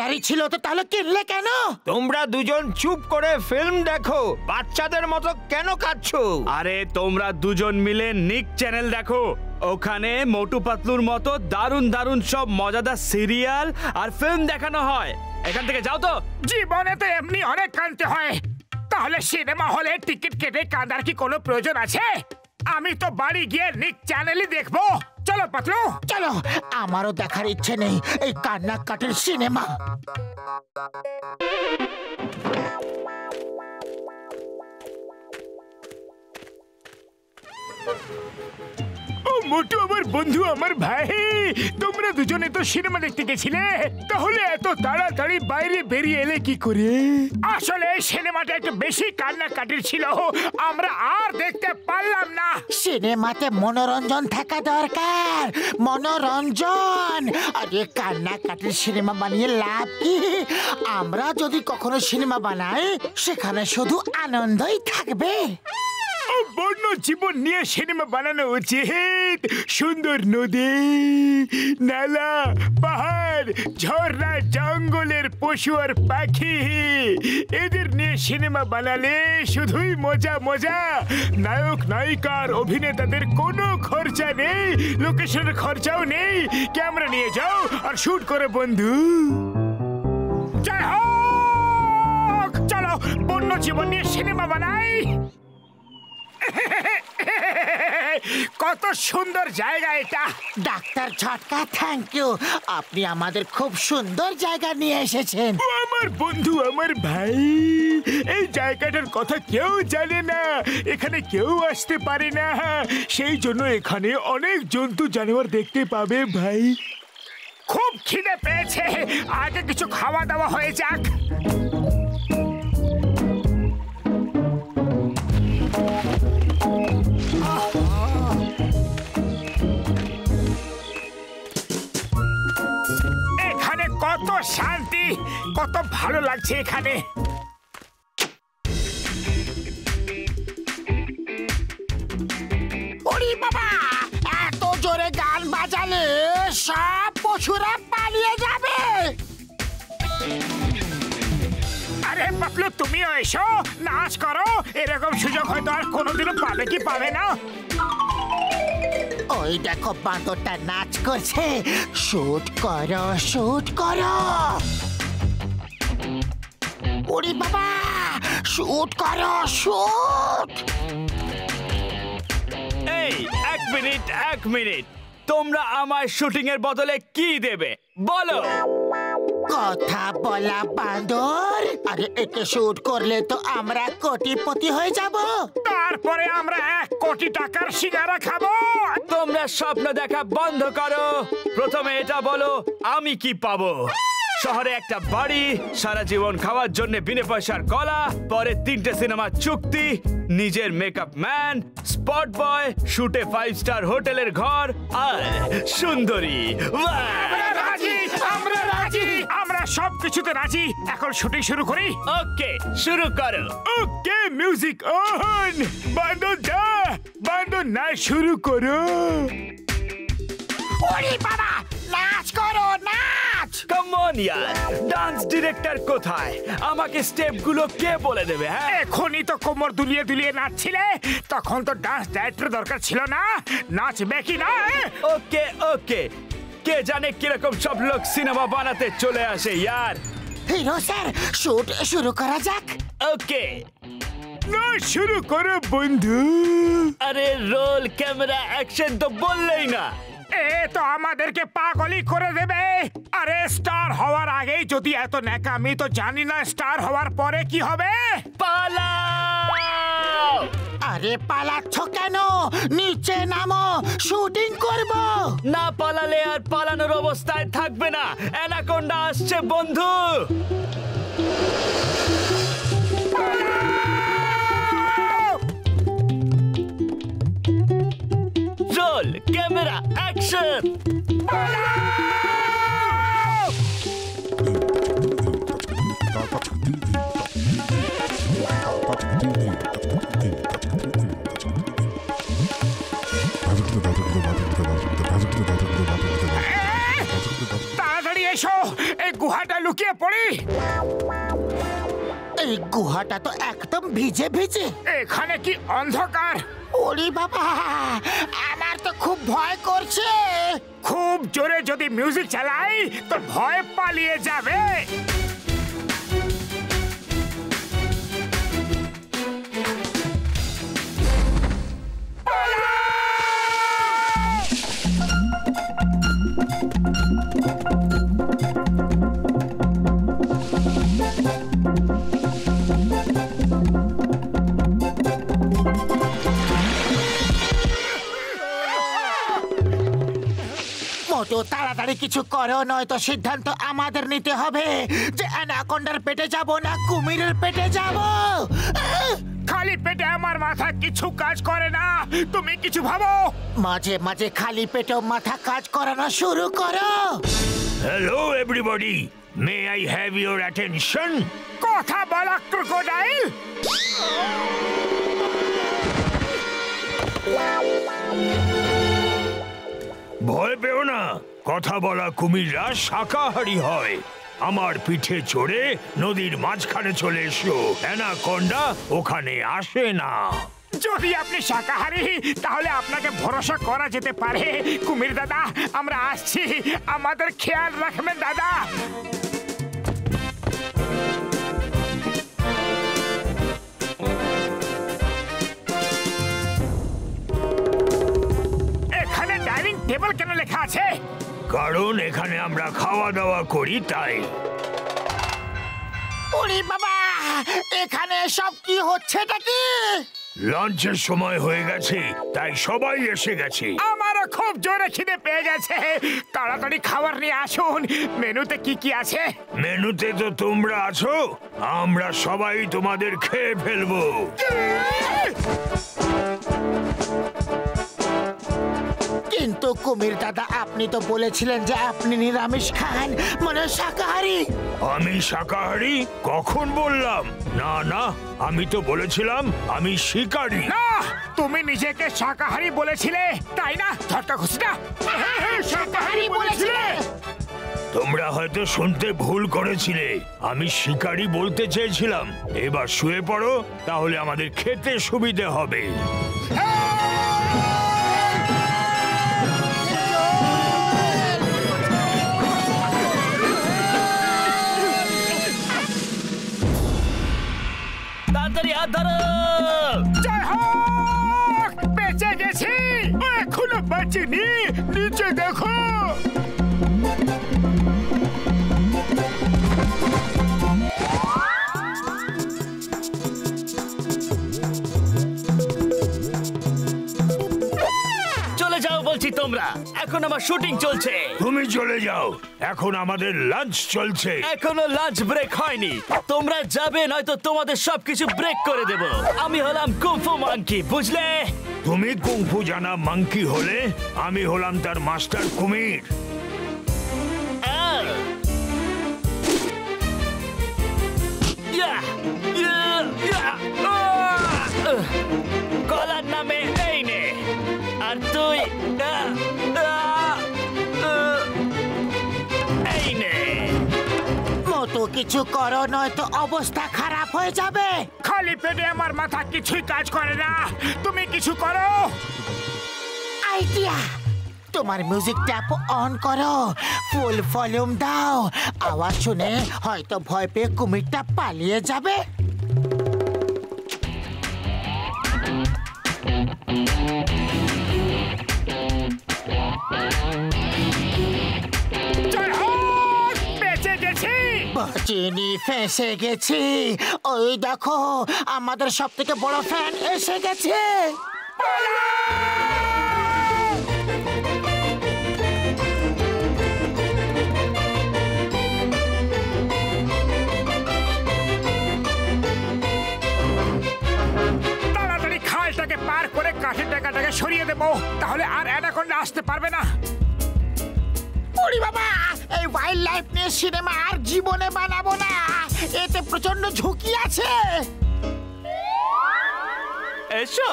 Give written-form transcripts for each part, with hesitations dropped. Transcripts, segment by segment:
কেনারই ছিল তো তাহলে কিনলে কেন? তোমরা দুজন চুপ করে ফিল্ম দেখো, বাচ্চাদের মতো কেন কাঁদছো? আরে তোমরা দুজন মিলে নিক চ্যানেল দেখো, ওখানে মোটু পাতলুর মতো দারুণ দারুণ সব মজাদার সিরিয়াল আর ফিল্ম দেখানো হয়। এখান থেকে যাও তো। জীবনে তো এমনি অনেক কাঁদতে হয়, তাহলে সিনেমা হলে টিকিট কেটে কাঁদার কি কোনো প্রয়োজন আছে? আমি তো বাড়ি গিয়ে নিক চ্যানেলই দেখবো। চলো পাতলু চলো, আমারও দেখার ইচ্ছে নেই এই কান্নাকাটির সিনেমা। ও মোটু আমার বন্ধু, আমার ভাই, তোমরা দুজনে তো সিনেমা দেখতে গেছিলে, তাহলে এত তাড়াতাড়ি বাইরে বেরিয়ে এলে কি করে? আসলে সিনেমাটা একটু বেশি কান্নাকাটির ছিল, আমরা আর দেখতে পারলাম না। সিনেমাতে মনোরঞ্জন থাকা দরকার, মনোরঞ্জন। আরে কান্নাকাটির সিনেমা বানিয়ে লাভ কি? আমরা যদি কখনো সিনেমা বানাই সেখানে শুধু আনন্দই থাকবে। বন্য জীবন নিয়ে সিনেমা বানানো উচিত। সুন্দর নদী, নালা, পাহাড়, ঝর্ণা, জঙ্গলের পশু আর পাখি, এদের নিয়ে সিনেমা বানালে শুধুই মজা মজা। নায়ক নায়িকার অভিনেতাদের কোনো খরচা নেই, লোকেশনের খরচাও নেই। ক্যামেরা নিয়ে যাও আর শুট করে বন্ধু। জয় হোক! চলো বন্য জীবন নিয়ে সিনেমা বানাই। কত সুন্দর জায়গা এটা। ডাক্তার ঝটকা, থ্যাংক ইউ, আপনি আমাদের খুব সুন্দর জায়গা নিয়ে এসেছেন। আমার বন্ধু, আমার ভাই, এই জায়গাটার কথা কেউ জানে না, এখানে কেউ আসতে পারে না, সেই জন্য এখানে অনেক জন্তু জানোয়ার দেখতে পাবে ভাই। খুব খিদে পেয়েছে, আগে কিছু খাওয়া দাওয়া হয়ে যাক। এখানে কত শান্তি, কত ভালো লাগছে এখানে। ওরে বাবা, এত জোরে গান বাজালে সব পশুরা পালিয়ে যাবে। আরে পাতলু, তুমিও এসো, নাচ করো। এরকম সুযোগ হয়তো আর কোনোদিনও পাবে কি পাবে না। ওই দেখো বাঁদরটা নাচ করছে, শুট করো, শুট করো। ওরে বাবা, শুট করো, শুট। এই এক মিনিট, তোমরা আমার শুটিং এর বদলে কি দেবে বলো? কথা বলা বাঁদর। আরে একে শুট করলে তো আমরা কোটিপতি হয়ে যাব, তারপরে আমরা 1 কোটি টাকার সিঙ্গারা খাবো। তোমরা স্বপ্ন দেখা বন্ধ করো। প্রথমে এটা বলো আমি কি পাবো? শহরে একটা বাড়ি, সারা জীবন খাওয়ার জন্য বিনা পয়সার কলা, পরে 3টে সিনেমা চুক্তি, নিজের মেকআপ ম্যান, স্পট বয়, শুটে 5 স্টার হোটেলের ঘর আর সুন্দরী। আমরা রাজি, আমরা রাজি, আমরা সবকিছুতে রাজি। এখন শুটিং শুরু করি। ওকে, শুরু করো। ওকে, মিউজিক অন। বান্দর দা, বান্দর নাচ শুরু করো। ওরে বাবা, নাচ করো, নাচ। কাম অন ইয়ার, ডান্স ডিরেক্টর কোথায়? আমাকে স্টেপগুলো কে বলে দেবে? হ্যাঁ, এখনই তো কোমর দুলিয়ে দুলিয়ে নাচছিলে, তখন তো ডান্স ডাইরেক্টর দরকার ছিল না। নাচবে কি না? ওকে ওকে, কে জানে কিরকম সব লোক সিনেমা বানাতে চলে আসে ইয়ার। হিরো স্যার, শুট শুরু করা যাক। ওকে, নাচ শুরু করো বন্ধু। আরে রোল ক্যামেরা অ্যাকশন তো বললেই না। এ তো আমাদেরকে পাগলই করে দেবে। আরে স্টার হওয়ার আগেই যদি এত ন্যাকামি, তো জানি না স্টার হওয়ার পরে কি হবে। পালাও! আরে পালাচ্ছ কেন? নিচে নামো, শুটিং করব। না পালালে আর পালানোর অবস্থায় থাকবে না। অ্যানাকোন্ডা আসছে বন্ধু। Roll camera action. তাড়াতাড়ি এসো, এই গুহাটা লুকিয়ে লুকিয়ে পড়ি। এই গুহাটা তো একদম ভিজে ভিজে। এখানে কি অন্ধকার? ওরে বাবা, আমার তো খুব ভয় করছে। খুব জোরে যদি মিউজিক চালাই তো ভয় পালিয়ে যাবে। মোটো তাড়াতাড়ি কিছু করো, নয়তো সিদ্ধান্ত আমাদের নিতে হবে যে অ্যানাকোন্ডার পেটে যাব না কুমিরের পেটে যাব। খালি পেটে আমার মাথা কিছু কাজ করে না, তুমি কিছু ভাবো। মাঝে মাঝে খালি পেটেও মাথা কাজ করানো শুরু করো। Hello everybody, may I have your attention? কথা বলা ক্রোকোডাইল। ভয় পেও না, কথা বলা কুমিররা শাকাহারী হয়। আমার পিঠে চড়ে নদীর মাঝখানে চলে এসো, অ্যানাকোন্ডা ওখানে আসে না। যদি আপনি শাকাহারী তাহলে আপনাকে ভরসা করা যেতে পারে। কুমির দাদা, আমরা আসছি, আমাদের খেয়াল রাখবেন দাদা। এখানে ডাইনিং টেবিল কেন লেখা আছে? কারণ এখানে আমরা খাওয়া দাওয়া করি তাই। ওরে বাবা, এখানে সব কি হচ্ছেটা কি? লাঞ্চের সময় হয়ে গেছে, তাই সবাই এসে গেছে। আমারও খুব জোরে খিদে পেয়ে গেছে, তাড়াতাড়ি খাবার নিয়ে আসুন। মেনুতে কি কি আছে? মেনুতে তো তোমরা আছো, আমরা সবাই তোমাদের খেয়ে ফেলবো। কিন্তু কুমির দাদা, আপনি তো বলেছিলেন যে আপনি নিরামিষ খান, মানে শাকাহারী। আমি শাকাহারী কখন বললাম? না না, আমি তো বলেছিলাম আমি শিকারী। না, তুমি নিজেকে শাকাহারী বলেছিলে, তাই না? ঝটকা খুশিটা শাকাহারী বলেছিলে। তোমরা হয়তো শুনতে ভুল করেছিলে, আমি শিকারী বলতে চেয়েছিলাম। এবার শুয়ে পড়ো, তাহলে আমাদের খেতে সুবিধে হবে। তাড়াতাড়ি হাত ধরো। জয় হোক, বেঁচে গেছি। এখনো বাঁচিনি, নিচে দেখো। চলে যাও বলছি তোমরা, এখন আমার শুটিং চলছে। তুমি চলে যাও, এখন আমাদের লাঞ্চ চলছে। এখনো লাঞ্চ ব্রেক হয়নি, তোমরা যাবে নয়তো তোমাদের সবকিছু ব্রেক করে দেব। আমি হলাম কুংফু মাঙ্কি, বুঝলে? তুমি কুংফু জানা মাঙ্কি হলে, আমি হলাম তার মাস্টার কুমির। আহ! ইয়া! ইয়া! ইয়া! আহ! গলার নামে এই নে, আর তুই এই নে। মোটো কিছু করো, নয়তো অবস্থা খারাপ হয়ে যাবে। খালি পেটে আমার মাথা কিছুই কাজ করে না, তুমি কিছু করো। আইডিয়া, তোমার মিউজিক ট্যাপ অন করো, ফুল ভলিউম দাও। আওয়াজ শুনে হয়তো ভয় পেয়ে কুমিরটা পালিয়ে যাবে। জয় হোক, বেঁচে গেছি। বাঁচিনি, ফেঁসে গেছি। ওই দেখো, আমাদের সব থেকে বড় ফ্যান এসে গেছে। তাড়াতাড়ি খালটাকে পার করে কাঠের টাকাটাকে সরিয়ে দেবো, তাহলে আর অ্যানাকোন্ডা আসতে পারবে না। ওরে বাবা, এই ওয়াইল্ড লাইফ নিয়ে সিনেমা আর জীবনে বানাবো না, এতে প্রচন্ড ঝুঁকি আছে। এসো,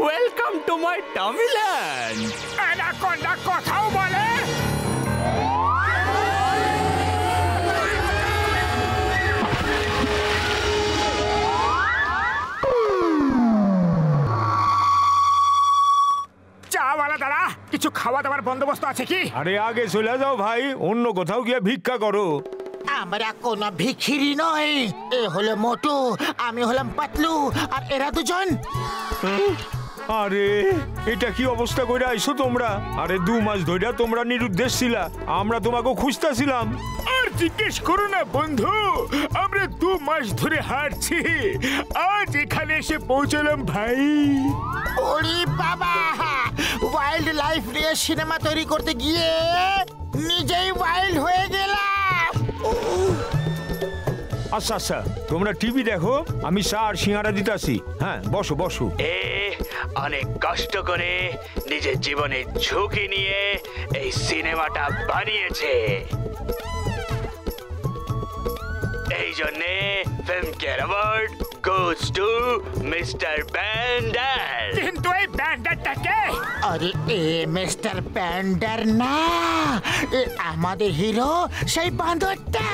ওয়েলকাম টু মাই টামিল্যান্ড। অ্যানাকোন্ডা কথাও বলে। বালা দাঁড়া, কিছু খাওয়া দাওয়ার বন্দোবস্ত আছে কি? আরে আগে চলে যাও ভাই, অন্য কোথাও গিয়ে ভিক্ষা করো। আমরা কোনো ভিখিরি নই। এ হলো মোটু, আমি হলাম পাতলু, আর এরা দুজন। আরে এটা কি অবস্থা করে আইছো তোমরা? আরে 2 মাস ধরে তোমরা নিরুদ্দেশ ছিলা, আমরা তোমাকে খুঁজতেছিলাম। আর জিজ্ঞেস করো না বন্ধু, আমরা 2 মাস ধরে হাঁটছি, আজ এখানে এসে পৌঁছলাম ভাই। ওরে বাবা, ওয়াইল্ড লাইফ নিয়ে সিনেমা তৈরি করতে গিয়ে নিজেই ওয়াইল্ড হয়ে গেলাম। আচ্ছা আচ্ছা, তোমরা টিভি দেখো, আমি চা আর সিঙ্গারা দিতাছি। হ্যাঁ, বসো বসো। অনেক কষ্ট করে নিজের জীবনের ঝুঁকি নিয়ে এই সিনেমাটা বানিয়েছে। এই জন্যে Filmfare award goes to mister bender. কিন্তু এই ব্যান্ডারটাকে? আরে এ মিস্টার প্যান্ডার না, এ আমাদের হিরো সেই বাঁদরটা।